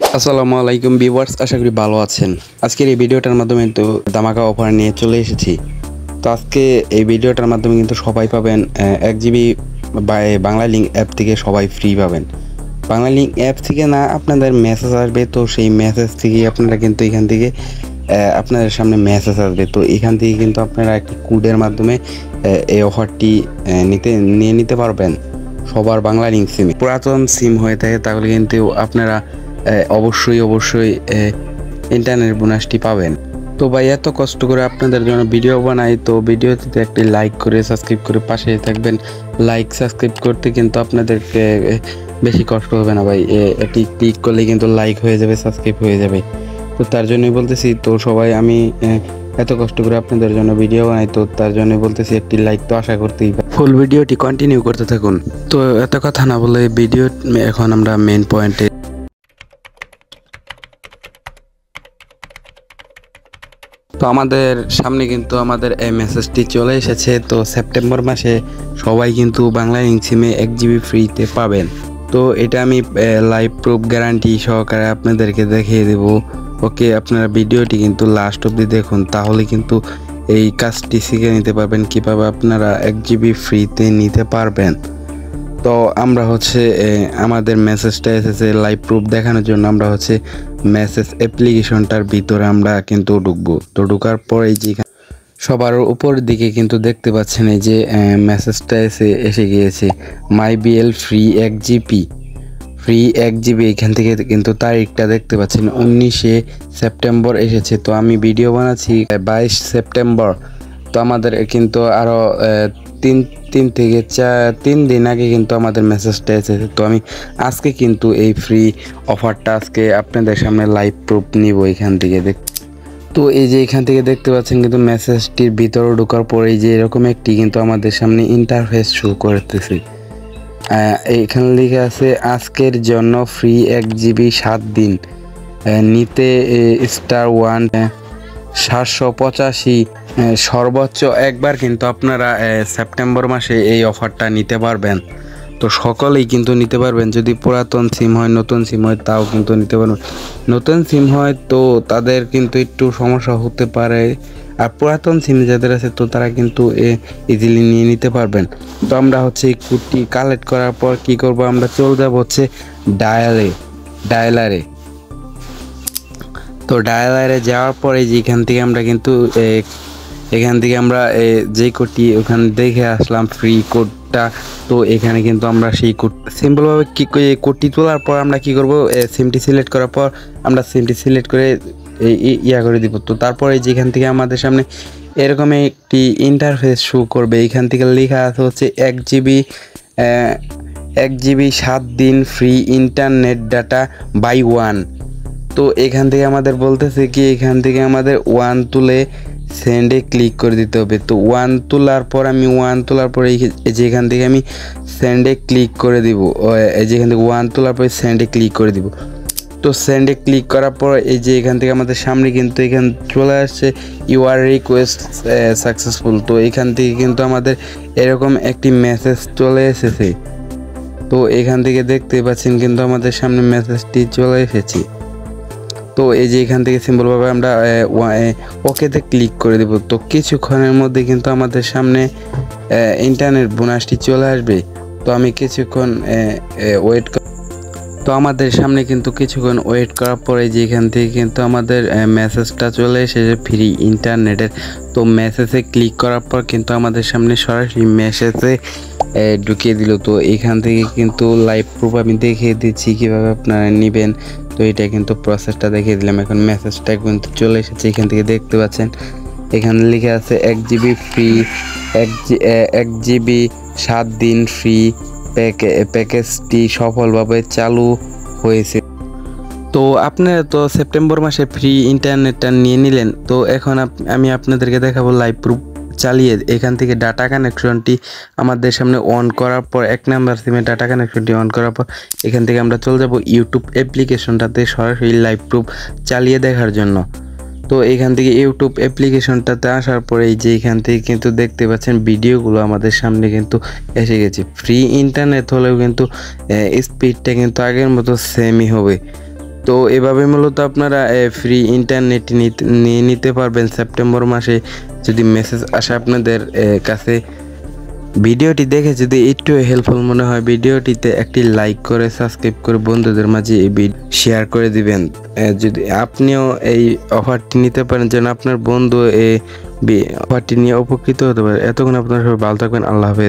আসসালামু আলাইকুম ভিউয়ার্স, আশা করি ভালো আছেন। আজকের এই ভিডিওটার মাধ্যমে তো ধামাকা অফার নিয়ে চলে এসেছি। তো আজকে এই ভিডিওটার মাধ্যমে কিন্তু সবাই পাবেন 1 GB বাংলা লিঙ্ক অ্যাপ থেকে সবাই ফ্রি পাবেন। বাংলা লিঙ্ক অ্যাপ থেকে না, আপনাদের মেসেজ আসবে, তো সেই মেসেজ থেকেই আপনারা কিন্তু এখান থেকে আপনাদের সামনে মেসেজ আসবে। তো এখান থেকে কিন্তু আপনারা একটি কোডের মাধ্যমে এই অফারটি নিয়ে নিতে পারবেন সবার বাংলা লিঙ্ক সিমে। পুরাতন সিম হয়ে থাকে তাহলে কিন্তু আপনারা অবশ্যই ইন্টারনেট বোনাসটি পাবেন। তো ভাই, এত কষ্ট করে আপনাদের জন্য ভিডিও বানাই, তো ভিডিওটিতে একটি লাইক করে সাবস্ক্রাইব করে পাশে থাকবেন। লাইক সাবস্ক্রাইব করতে কিন্তু আপনাদেরকে বেশি কষ্ট হবে না ভাই, এটি ক্লিক করলে কিন্তু লাইক হয়ে যাবে, সাবস্ক্রাইব হয়ে যাবে। তো তার জন্যই বলতেছি, তো সবাই আমি এত কষ্ট করে আপনাদের জন্য ভিডিও বানাই, তো তার জন্য বলতেছি একটি লাইক তো আশা করতেই। ফুল ভিডিওটি কন্টিনিউ করতে থাকুন। তো এত কথা না বলে ভিডিও এখন আমরা মেন পয়েন্টে। তো আমাদের সামনে কিন্তু আমাদের এই মেসেজটি চলে এসেছে। তো সেপ্টেম্বর মাসে সবাই কিন্তু বাংলা লিঙ্ক সিমে 1 GB ফ্রিতে পাবেন। তো এটা আমি লাইভ প্রুফ গ্যারান্টি সহকারে আপনাদেরকে দেখিয়ে দেব। ওকে, আপনারা ভিডিওটি কিন্তু লাস্ট অবধি দেখুন, তাহলে কিন্তু এই কাজটি শিখে নিতে পারবেন কিভাবে আপনারা 1 GB ফ্রিতে নিতে পারবেন। তো আমরা আমাদের মেসেজটা এসেছে লাইভ প্রুফ দেখানোর জন্য। আমরা মেসেজ অ্যাপ্লিকেশনটার ভিতরে আমরা কিন্তু ঢুকবো। তো ঢোকার পর এই যে সবার উপর দিকে কিন্তু দেখতে পাচ্ছেন এই যে মেসেজটা এসে গিয়েছে, my BL free 1 GB। Free 1 GB এখান থেকে কিন্তু তারিখটা দেখতে পাচ্ছেন 19শে সেপ্টেম্বর এসেছে। তো আমি ভিডিও বানাচ্ছি 22 সেপ্টেম্বর। তো আমাদের কিন্তু আরও তিন দিন আগে কিন্তু আমাদের মেসেজটা এসেছে। তো আমি আজকে কিন্তু এই ফ্রি অফারটা আজকে আপনাদের সামনে লাইভ প্রুফ নিব এখান থেকে তো এই যে এখান থেকে দেখতে পাচ্ছেন কিন্তু মেসেজটির ভিতরে ঢোকার পরে যে এরকম একটি কিন্তু আমাদের সামনে ইন্টারফেস শো করতেছে। এখানে লেখা আছে আজকের জন্য ফ্রি 1 GB 7 দিন নিতে *1 785 সর্বোচ্চ একবার কিন্তু আপনারা সেপ্টেম্বর মাসে এই অফারটা নিতে পারবেন। তো সকলেই কিন্তু নিতে পারবেন, যদি পুরাতন সিম হয়, নতুন সিম হয়, তাও কিন্তু নিতে পারবেন। নতুন সিম হয় তো তাদের কিন্তু একটু সমস্যা হতে পারে, আর পুরাতন সিম যাদের আছে তো তারা কিন্তু ইজিলি নিয়ে নিতে পারবেন। তো আমরা এই কোডটি কালেক্ট করার পর কি করব, আমরা চলে যাব ডায়ালারে। তো ডায়ালারে যাওয়ার পরে যেখান থেকে আমরা কিন্তু যে কোডটি ওখানে দেখে আসলাম ফ্রি কোডটা। তো এখানে কিন্তু আমরা সেই কোড সিম্পলভাবে কোডটি তোলার পর আমরা কি করব, সিমটি সিলেক্ট করার পর আমরা সিমটি সিলেক্ট করে করে দিব। তো তারপরে যেখান থেকে আমাদের সামনে এরকম একটি ইন্টারফেস শো করবে। এখান থেকে লেখা আছে 1 GB 7 দিন ফ্রি ইন্টারনেট ডাটা বাই 1। তো এখান থেকে আমাদের বলতেছে কি, এখান থেকে আমাদের 1 তুলে সেন্ডে ক্লিক করে দিতে হবে। তো 1 তোলার পর যেখান থেকে আমি সেন্ডে ক্লিক করে দিব, যেখান থেকে 1 তোলার পরে সেন্ডে ক্লিক করে দিব। তো সেন্ডে ক্লিক করার পর এই যে এখান থেকে আমাদের সামনে কিন্তু এখানে চলে আসছে ইউর রিকোয়েস্ট সাকসেসফুল। তো এখান থেকে কিন্তু আমাদের এরকম একটি মেসেজ চলে এসেছে। তো এখান থেকে দেখতে পাচ্ছেন কিন্তু আমাদের সামনে মেসেজটি চলে এসেছে। তো এই যে এখান থেকে সিম্পলভাবে আমরা ওকেতে ক্লিক করে দেব। তো কিছুক্ষণের মধ্যে কিন্তু আমাদের সামনে ইন্টারনেট বোনাসটি চলে আসবে। তো আমি কিছুক্ষণ আমাদের সামনে কিন্তু কিছুক্ষণ ওয়েট করার পরে যে এখান থেকে কিন্তু আমাদের মেসেজটা চলে এসেছে ফ্রি ইন্টারনেটের। তো মেসেজে ক্লিক করার পর কিন্তু আমাদের সামনে সরাসরি মেসেজে ঢুকিয়ে দিল। তো এখান থেকে কিন্তু লাইভ প্রুফ আমি দেখিয়ে দিচ্ছি কীভাবে আপনারা নেবেন। তো এটা কিন্তু প্রসেসটা দেখিয়ে দিলাম। এখন মেসেজটা কিন্তু চলে এসেছে, এখান থেকে দেখতে পাচ্ছেন এখানে লেখা আছে 1 GB ফ্রি 1 GB 7 দিন ফ্রি প্যাকেজটি সফলভাবে চালু হয়েছে। তো আপনারা তো সেপ্টেম্বর মাসে ফ্রি ইন্টারনেটটা নিয়ে নিলেন। তো এখন আমি আপনাদেরকে দেখাবো লাইভ প্রুফ চালিয়ে। এখান থেকে ডাটা কানেকশনটি আমাদের সামনে অন করার পর 1 নাম্বার সিমে ডাটা কানেকশনটি অন করার পর এখান থেকে আমরা চলে যাব ইউটিউব অ্যাপ্লিকেশনটাতে সরাসরি লাইভ প্রুফ চালিয়ে দেখার জন্য। তো এখান থেকে ইউটিউব অ্যাপ্লিকেশনটাতে আসার পরে এই যে এখান থেকে কিন্তু দেখতে পাচ্ছেন ভিডিওগুলো আমাদের সামনে কিন্তু এসে গেছে। ফ্রি ইন্টারনেট হলেও কিন্তু স্পিডটা কিন্তু আগের মতো সেমই হবে। তো এভাবে মূলত আপনারা ফ্রি ইন্টারনেট নিয়ে নিতে পারবেন সেপ্টেম্বর মাসে যদি মেসেজ আসে আপনাদের কাছে। ভিডিওটি দেখে যদি একটু হেল্পফুল মনে হয় ভিডিওটিতে একটি লাইক করে সাবস্ক্রাইব করে বন্ধুদের মাঝে এই শেয়ার করে দিবেন। যদি আপনিও এই অফারটি নিতে পারেন যেন আপনার বন্ধু এই অফারটি নিয়ে উপকৃত হতে পারে। এতক্ষণ আপনারা সবাই ভালো থাকবেন। আল্লাহ হাফেজ।